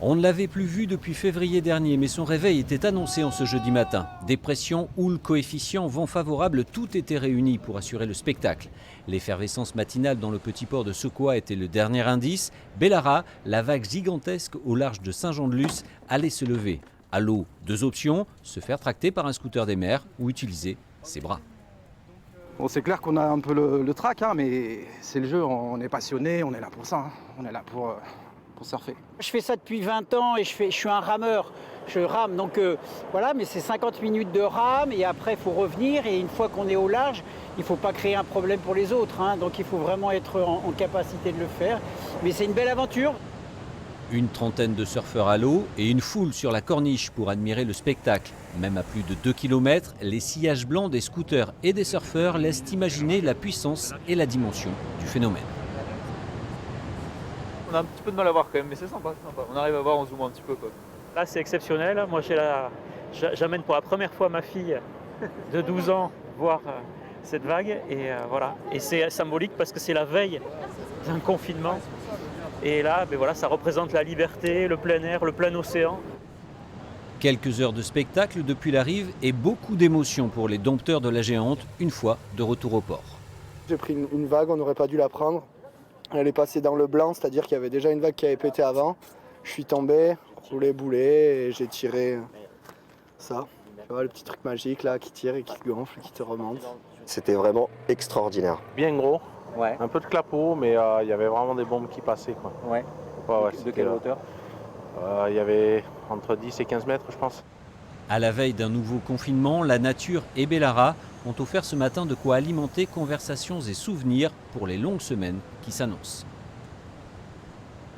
On ne l'avait plus vu depuis février dernier, mais son réveil était annoncé en ce jeudi matin. Dépression, houle, coefficient, vent favorable, tout était réuni pour assurer le spectacle. L'effervescence matinale dans le petit port de Sokoa était le dernier indice. Bellara, la vague gigantesque au large de Saint-Jean-de-Luz, allait se lever. À l'eau, deux options, se faire tracter par un scooter des mers ou utiliser ses bras. Bon, c'est clair qu'on a un peu le trac, hein, mais c'est le jeu, on est passionné, on est là pour ça, hein. On est là pour surfer. Je fais ça depuis 20 ans et je suis un rameur, je rame, donc voilà, mais c'est 50 minutes de rame et après il faut revenir et une fois qu'on est au large, il ne faut pas créer un problème pour les autres, hein, donc il faut vraiment être en capacité de le faire, mais c'est une belle aventure. Une trentaine de surfeurs à l'eau et une foule sur la corniche pour admirer le spectacle. Même à plus de 2 km, les sillages blancs des scooters et des surfeurs laissent imaginer la puissance et la dimension du phénomène. On a un petit peu de mal à voir quand même, mais c'est sympa, c'est sympa. On arrive à voir, on zoome un petit peu, quoi. Là, c'est exceptionnel. Moi, j'amène pour la première fois ma fille de 12 ans voir cette vague. Et voilà. Et c'est symbolique parce que c'est la veille d'un confinement. Et là, ben voilà, ça représente la liberté, le plein air, le plein océan. Quelques heures de spectacle depuis la rive et beaucoup d'émotions pour les dompteurs de la géante une fois de retour au port. J'ai pris une vague, on n'aurait pas dû la prendre. Elle est passée dans le blanc, c'est-à-dire qu'il y avait déjà une vague qui avait pété avant. Je suis tombé, roulé boulet et j'ai tiré ça. Tu vois le petit truc magique là qui tire et qui gonfle, qui te remonte. C'était vraiment extraordinaire. Bien gros, Ouais. un peu de clapot, mais il y avait vraiment des bombes qui passaient, quoi. Ouais. Ouais, De quelle hauteur? Il y avait entre 10 et 15 mètres, je pense. À la veille d'un nouveau confinement, la nature et Bellara ont offert ce matin de quoi alimenter conversations et souvenirs pour les longues semaines qui s'annoncent.